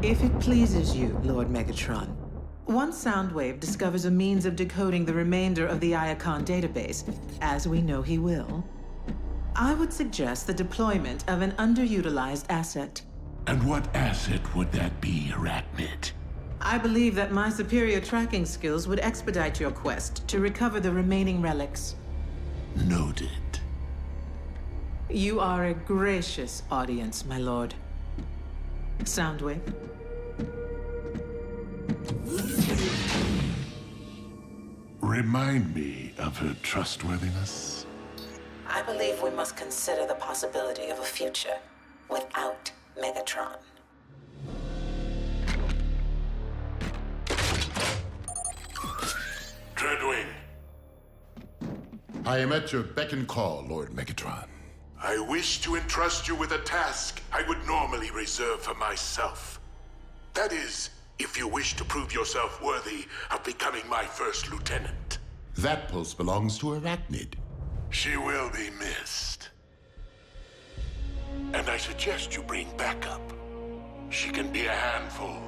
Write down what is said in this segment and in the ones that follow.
If it pleases you, Lord Megatron, once Soundwave discovers a means of decoding the remainder of the Iacon database, as we know he will, I would suggest the deployment of an underutilized asset. And what asset would that be, Arachnid? I believe that my superior tracking skills would expedite your quest to recover the remaining relics. Noted. You are a gracious audience, my lord. Soundwave. Remind me of her trustworthiness. I believe we must consider the possibility of a future without Megatron. Dreadwing. I am at your beck and call, Lord Megatron. I wish to entrust you with a task I would normally reserve for myself. That is, if you wish to prove yourself worthy of becoming my first lieutenant. That post belongs to Arachnid. She will be missed. And I suggest you bring backup. She can be a handful,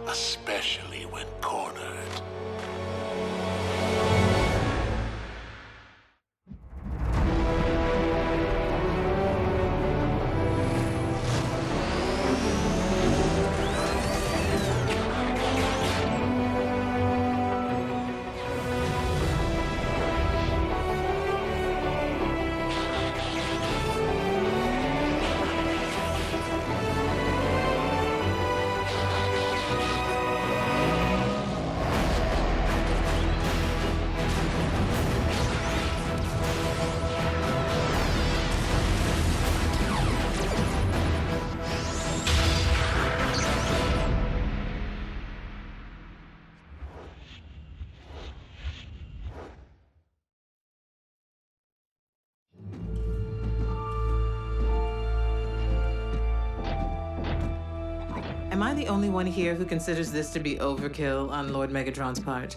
especially when cornered. Am I the only one here who considers this to be overkill on Lord Megatron's part?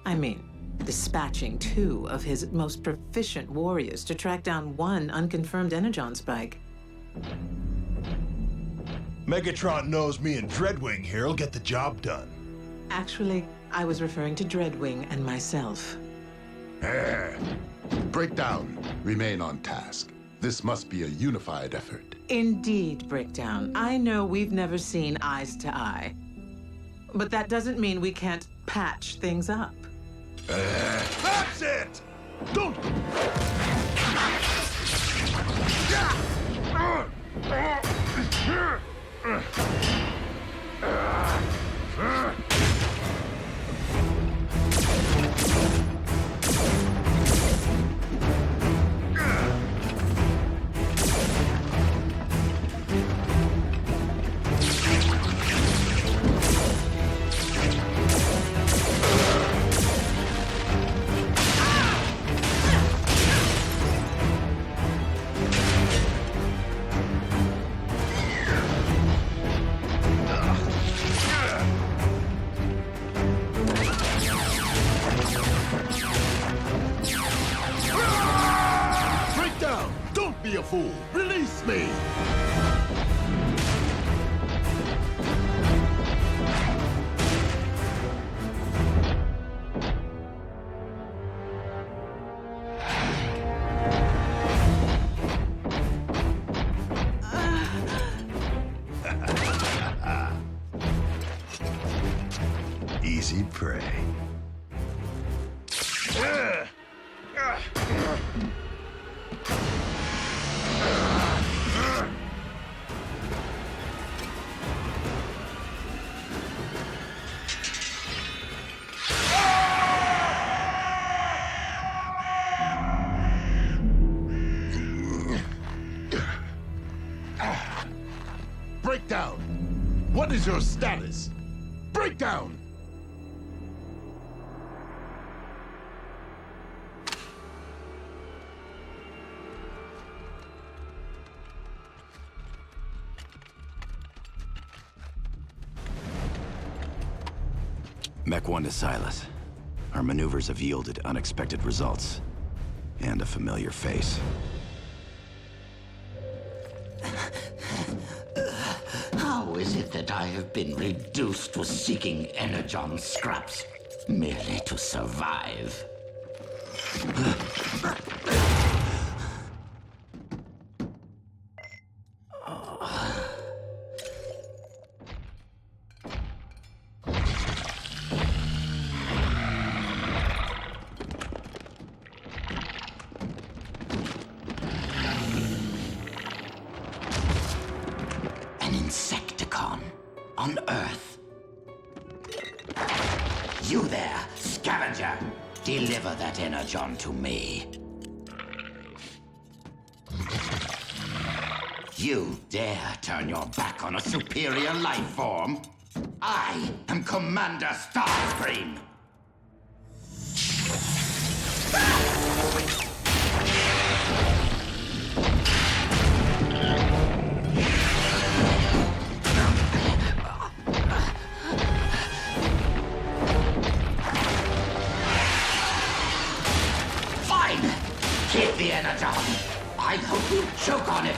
I mean, dispatching 2 of his most proficient warriors to track down 1 unconfirmed energon spike. Megatron knows me and Dreadwing here will get the job done. Actually, I was referring to Dreadwing and myself. Breakdown. Remain on task. This must be a unified effort. Indeed, Breakdown. I know we've never seen eyes to eye. But that doesn't mean we can't patch things up. That's it! Don't... Breakdown! Don't be a fool! Release me! Easy prey. Breakdown! What is your status? Breakdown! Mech 1 to Silas. Our maneuvers have yielded unexpected results. And a familiar face. How is it that that I have been reduced to seeking energon scraps merely to survive. An Insecticon on Earth. You there, scavenger! Deliver that energon to me. You dare turn your back on a superior life form? I am Commander Starscream! Fine! Keep the energon! I hope you choke on it!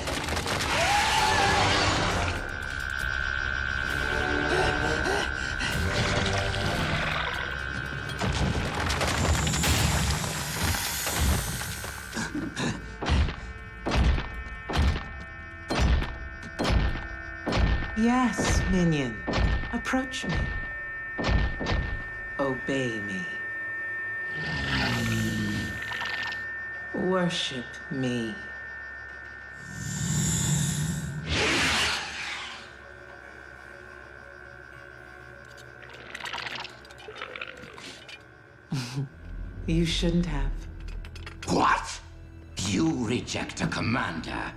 Yes, minion. Approach me. Obey me. Worship me. You shouldn't have. What? You reject a commander,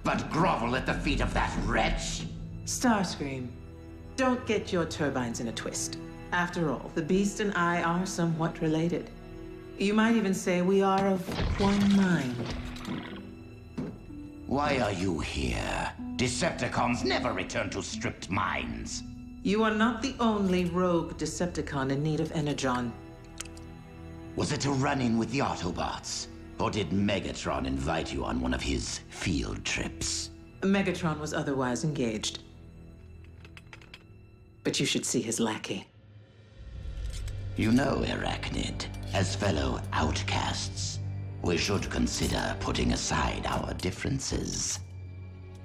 but grovel at the feet of that wretch? Starscream, don't get your turbines in a twist. After all, the beast and I are somewhat related. You might even say we are of one mind. Why are you here? Decepticons never return to stripped mines. You are not the only rogue Decepticon in need of energon. Was it a run-in with the Autobots? Or did Megatron invite you on one of his field trips? Megatron was otherwise engaged. But you should see his lackey. You know, Arachnid, as fellow outcasts, we should consider putting aside our differences.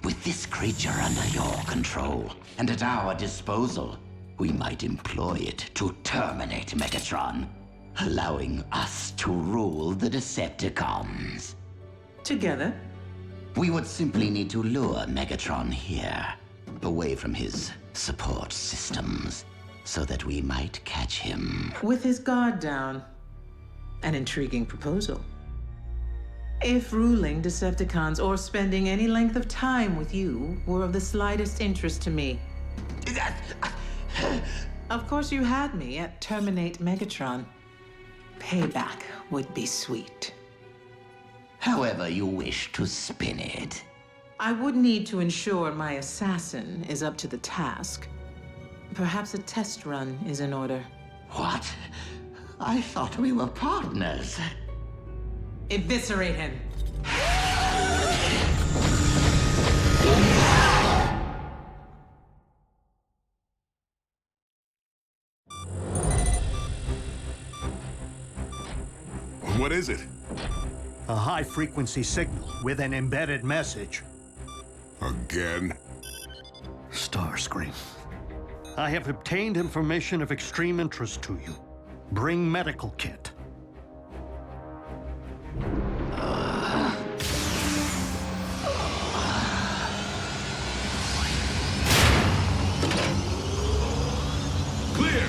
With this creature under your control and at our disposal, we might employ it to terminate Megatron, allowing us to rule the Decepticons. Together? We would simply need to lure Megatron here, away from his support systems, so that we might catch him. With his guard down. An intriguing proposal. If ruling Decepticons or spending any length of time with you were of the slightest interest to me. Of course you had me at terminate Megatron. Payback would be sweet. However you wish to spin it. I would need to ensure my assassin is up to the task. Perhaps a test run is in order. What? I thought we were partners. Eviscerate him. What is it? A high-frequency signal with an embedded message. Again? Starscream. I have obtained information of extreme interest to you. Bring medical kit. Clear!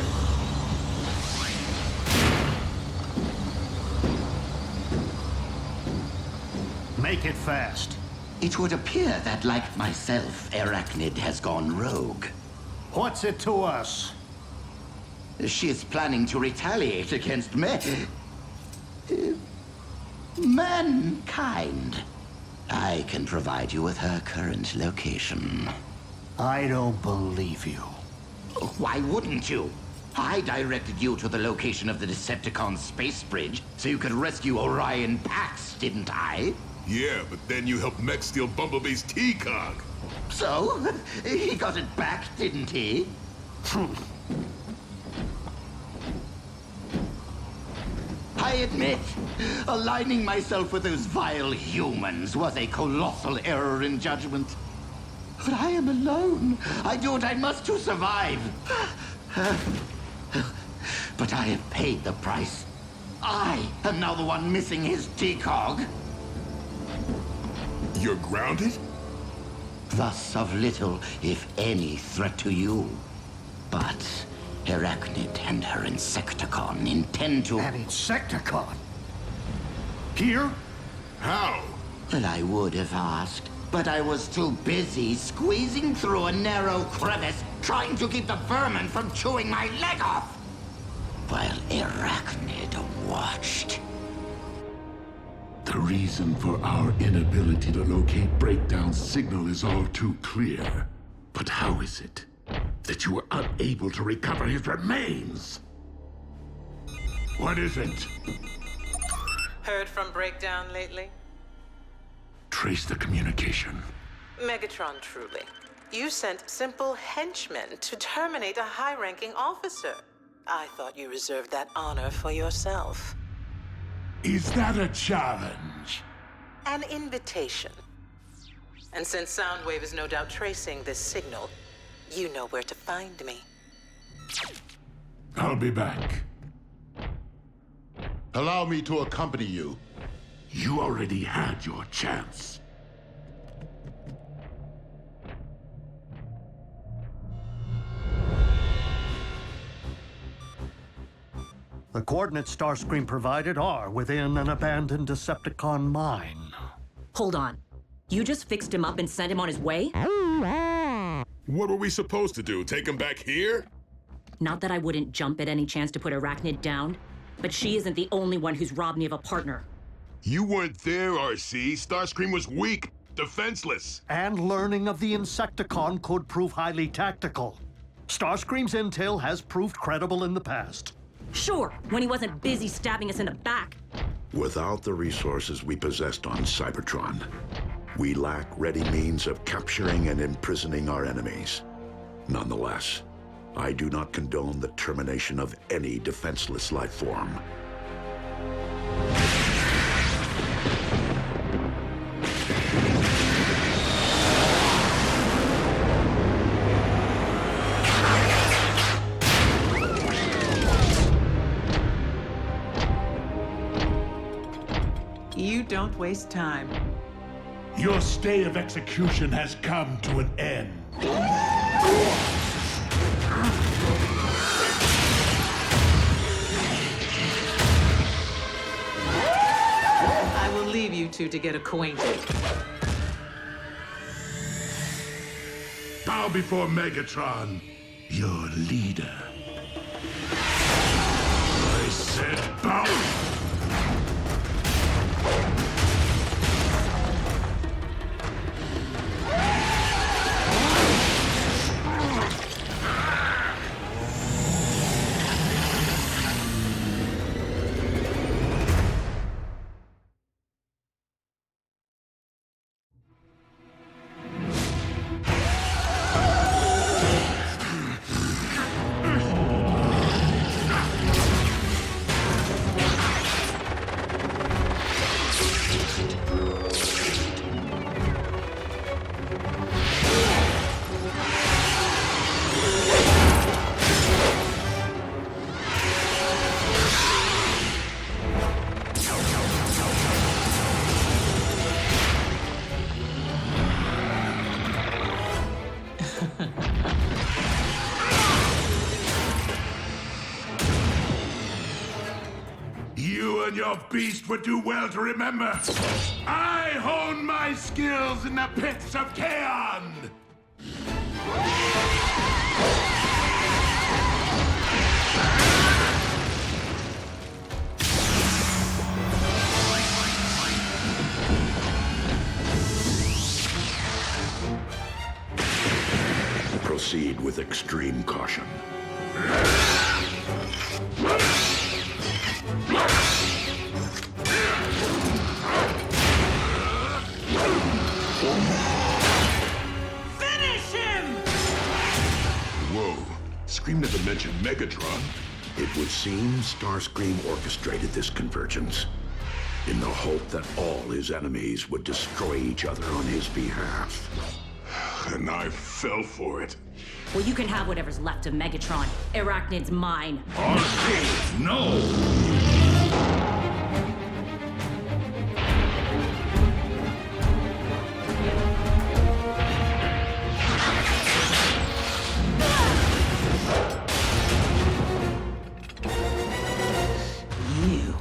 Make it fast. It would appear that, like myself, Arachnid has gone rogue. What's it to us? She is planning to retaliate against mankind. I can provide you with her current location. I don't believe you. Why wouldn't you? I directed you to the location of the Decepticon space bridge so you could rescue Orion Pax, didn't I? Yeah, but then you helped Mech steal Bumblebee's T-Cog. So, he got it back, didn't he? I admit, aligning myself with those vile humans was a colossal error in judgment. But I am alone. I do what I must to survive. But I have paid the price. I am now the one missing his T-Cog. You're grounded? Thus of little, if any, threat to you. But Arachnid and her Insecticon intend to... An Insecticon? Here? How? Well, I would have asked, but I was too busy squeezing through a narrow crevice trying to keep the vermin from chewing my leg off, while Arachnid watched. The reason for our inability to locate Breakdown signal is all too clear. But how is it that you were unable to recover his remains? What is it? Heard from Breakdown lately? Trace the communication. Megatron, truly. You sent simple henchmen to terminate a high-ranking officer. I thought you reserved that honor for yourself. Is that a challenge? An invitation. And since Soundwave is no doubt tracing this signal, you know where to find me. I'll be back. Allow me to accompany you. You already had your chance. The coordinates Starscream provided are within an abandoned Decepticon mine. Hold on. You just fixed him up and sent him on his way? What were we supposed to do? Take him back here? Not that I wouldn't jump at any chance to put Arachnid down, but she isn't the only one who's robbed me of a partner. You weren't there, RC. Starscream was weak, defenseless. And learning of the Insecticon could prove highly tactical. Starscream's intel has proved credible in the past. Sure, when he wasn't busy stabbing us in the back. Without the resources we possessed on Cybertron, we lack ready means of capturing and imprisoning our enemies. Nonetheless, I do not condone the termination of any defenseless life form. You don't waste time. Your stay of execution has come to an end. I will leave you two to get acquainted. Bow before Megatron, your leader. I said bow! You and your beast would do well to remember. I hone my skills in the pits of Kaon! Proceed with extreme caution. Finish him! Whoa. Scream never mentioned Megatron. It would seem Starscream orchestrated this convergence in the hope that all his enemies would destroy each other on his behalf. And I fell for it. Well, you can have whatever's left of Megatron. Arachnid's mine. Arcade, no! You.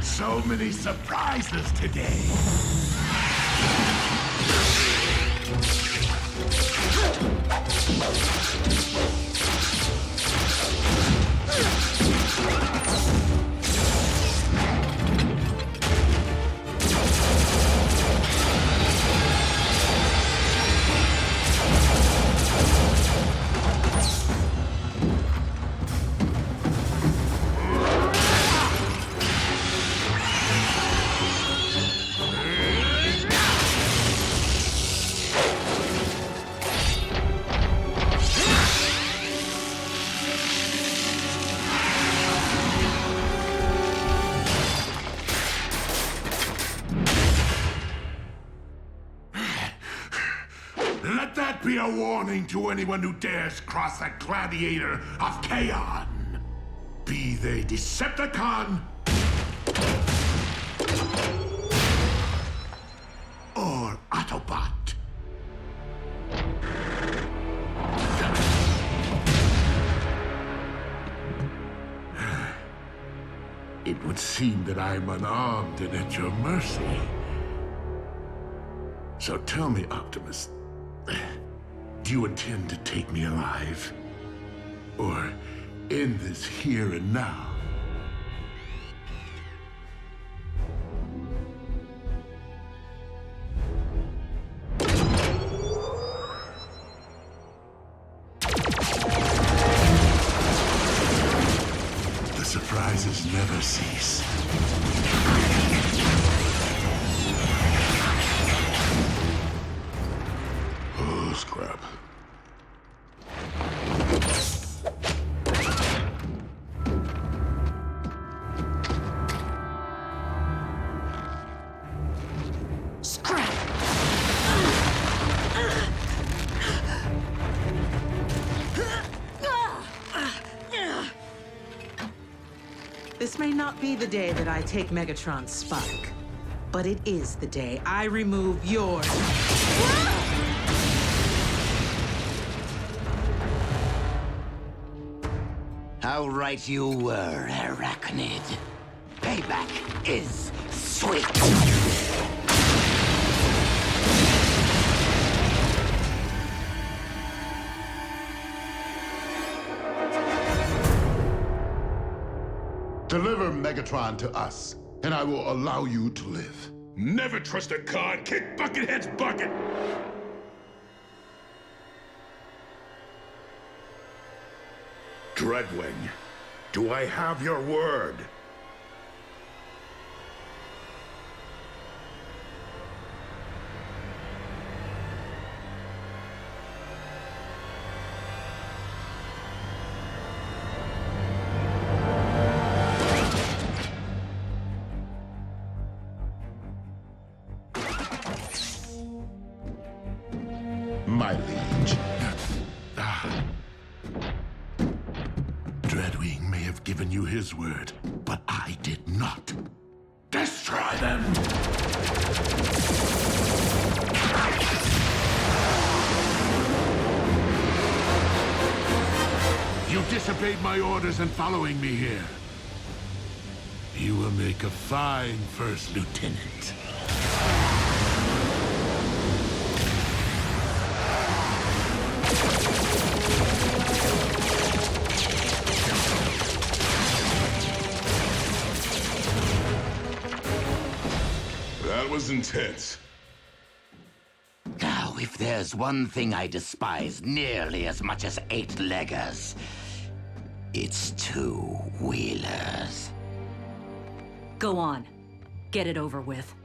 So many surprises today. Let that be a warning to anyone who dares cross that gladiator of Chaos. Be they Decepticon or Autobot. It would seem that I'm unarmed and at your mercy. So tell me, Optimus, do you intend to take me alive? Or end this here and now? The surprises never cease. Oh, scrap. This may not be the day that I take Megatron's spike, but it is the day I remove yours. How right you were, Arachnid. Payback is sweet. Deliver Megatron to us, and I will allow you to live. Never trust a card. Kick Buckethead's bucket! Dreadwing, do I have your word? My liege. Dreadwing may have given you his word, but I did not. Destroy them! You disobeyed my orders in following me here. You will make a fine first lieutenant. That was intense. Now, if there's one thing I despise nearly as much as 8-leggers, it's 2-wheelers. Go on. Get it over with.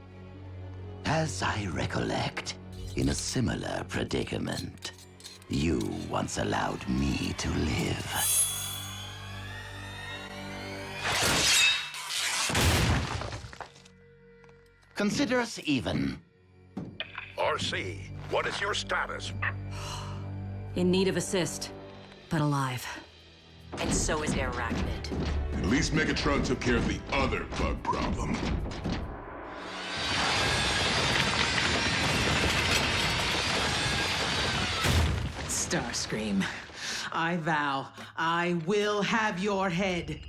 As I recollect, in a similar predicament, you once allowed me to live. Consider us even. RC, what is your status? In need of assist, but alive. And so is Arachnid. At least Megatron took care of the other bug problem. Starscream, I vow I will have your head.